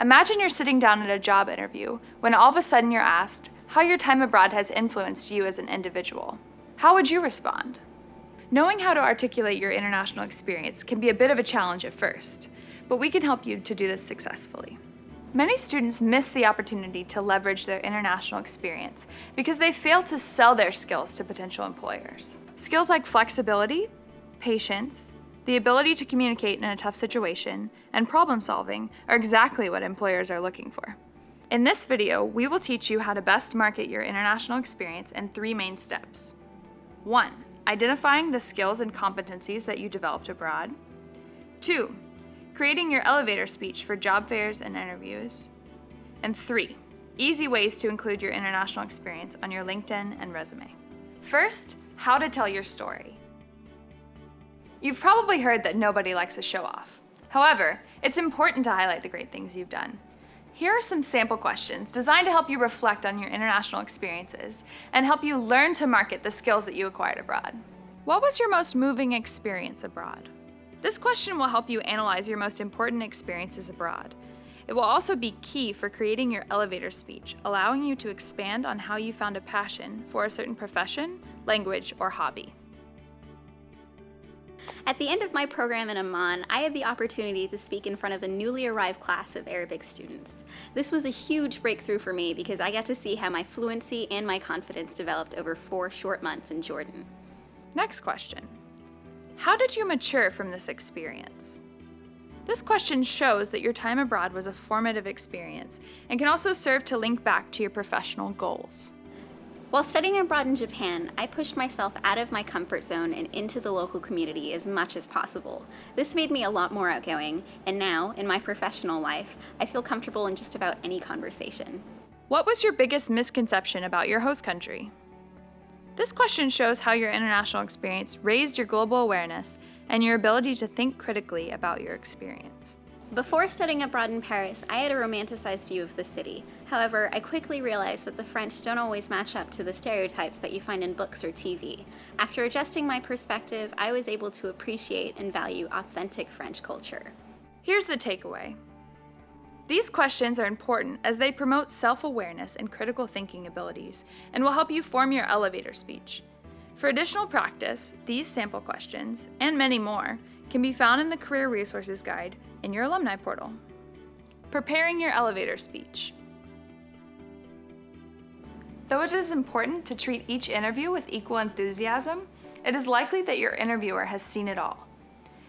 Imagine you're sitting down at a job interview when all of a sudden you're asked how your time abroad has influenced you as an individual. How would you respond? Knowing how to articulate your international experience can be a bit of a challenge at first, but we can help you to do this successfully. Many students miss the opportunity to leverage their international experience because they fail to sell their skills to potential employers. Skills like flexibility, patience, the ability to communicate in a tough situation, and problem solving are exactly what employers are looking for. In this video, we will teach you how to best market your international experience in 3 main steps. 1. Identifying the skills and competencies that you developed abroad. 2. Creating your elevator speech for job fairs and interviews. And 3. Easy ways to include your international experience on your LinkedIn and resume. First, how to tell your story. You've probably heard that nobody likes a show-off. However, it's important to highlight the great things you've done. Here are some sample questions designed to help you reflect on your international experiences and help you learn to market the skills that you acquired abroad. What was your most moving experience abroad? This question will help you analyze your most important experiences abroad. It will also be key for creating your elevator speech, allowing you to expand on how you found a passion for a certain profession, language, or hobby. At the end of my program in Amman, I had the opportunity to speak in front of a newly arrived class of Arabic students. This was a huge breakthrough for me because I got to see how my fluency and my confidence developed over 4 short months in Jordan. Next question. How did you mature from this experience? This question shows that your time abroad was a formative experience and can also serve to link back to your professional goals. While studying abroad in Japan, I pushed myself out of my comfort zone and into the local community as much as possible. This made me a lot more outgoing, and now, in my professional life, I feel comfortable in just about any conversation. What was your biggest misconception about your host country? This question shows how your international experience raised your global awareness and your ability to think critically about your experience. Before studying abroad in Paris, I had a romanticized view of the city. However, I quickly realized that the French don't always match up to the stereotypes that you find in books or TV. After adjusting my perspective, I was able to appreciate and value authentic French culture. Here's the takeaway. These questions are important as they promote self-awareness and critical thinking abilities and will help you form your elevator speech. For additional practice, these sample questions, and many more, can be found in the Career Resources Guide in your alumni portal. Preparing your elevator speech. Though it is important to treat each interview with equal enthusiasm, it is likely that your interviewer has seen it all.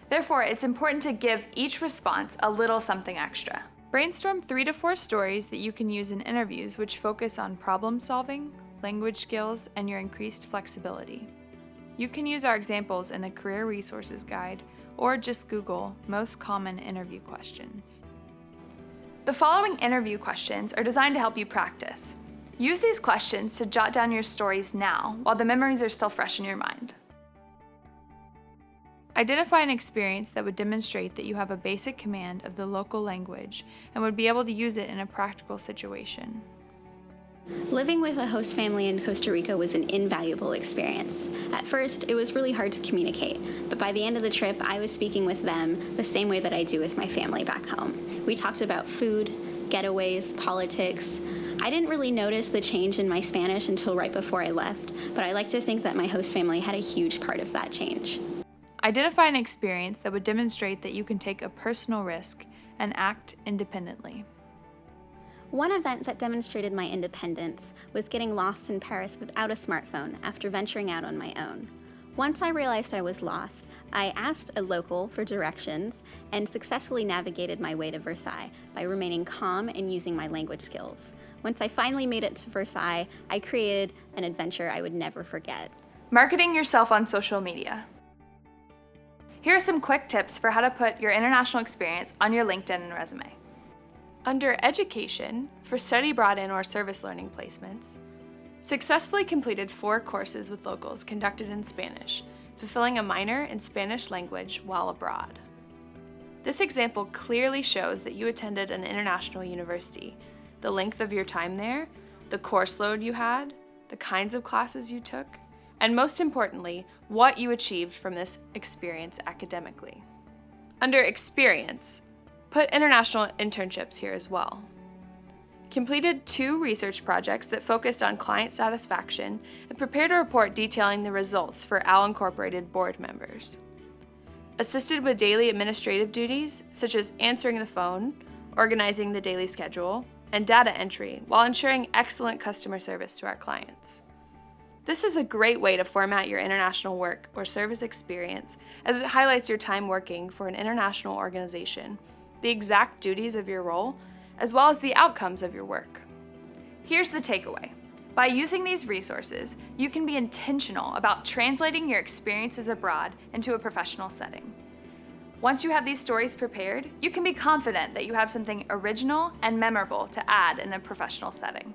Therefore, it's important to give each response a little something extra. Brainstorm 3 to 4 stories that you can use in interviews which focus on problem solving, language skills, and your increased flexibility. You can use our examples in the Career Resources Guide or just Google most common interview questions. The following interview questions are designed to help you practice. Use these questions to jot down your stories now while the memories are still fresh in your mind. Identify an experience that would demonstrate that you have a basic command of the local language and would be able to use it in a practical situation. Living with a host family in Costa Rica was an invaluable experience. At first, it was really hard to communicate, but by the end of the trip, I was speaking with them the same way that I do with my family back home. We talked about food, getaways, politics. I didn't really notice the change in my Spanish until right before I left, but I like to think that my host family had a huge part of that change. Identify an experience that would demonstrate that you can take a personal risk and act independently. One event that demonstrated my independence was getting lost in Paris without a smartphone after venturing out on my own. Once I realized I was lost, I asked a local for directions and successfully navigated my way to Versailles by remaining calm and using my language skills. Once I finally made it to Versailles, I created an adventure I would never forget. Marketing yourself on social media. Here are some quick tips for how to put your international experience on your LinkedIn and resume. Under Education, for study abroad or service learning placements, successfully completed 4 courses with locals conducted in Spanish, fulfilling a minor in Spanish language while abroad. This example clearly shows that you attended an international university, the length of your time there, the course load you had, the kinds of classes you took, and most importantly, what you achieved from this experience academically. Under Experience, Put international internships here as well. Completed 2 research projects that focused on client satisfaction and prepared a report detailing the results for OWL Incorporated board members. Assisted with daily administrative duties such as answering the phone, organizing the daily schedule, and data entry while ensuring excellent customer service to our clients. This is a great way to format your international work or service experience as it highlights your time working for an international organization, the exact duties of your role, as well as the outcomes of your work. Here's the takeaway. By using these resources, you can be intentional about translating your experiences abroad into a professional setting. Once you have these stories prepared, you can be confident that you have something original and memorable to add in a professional setting.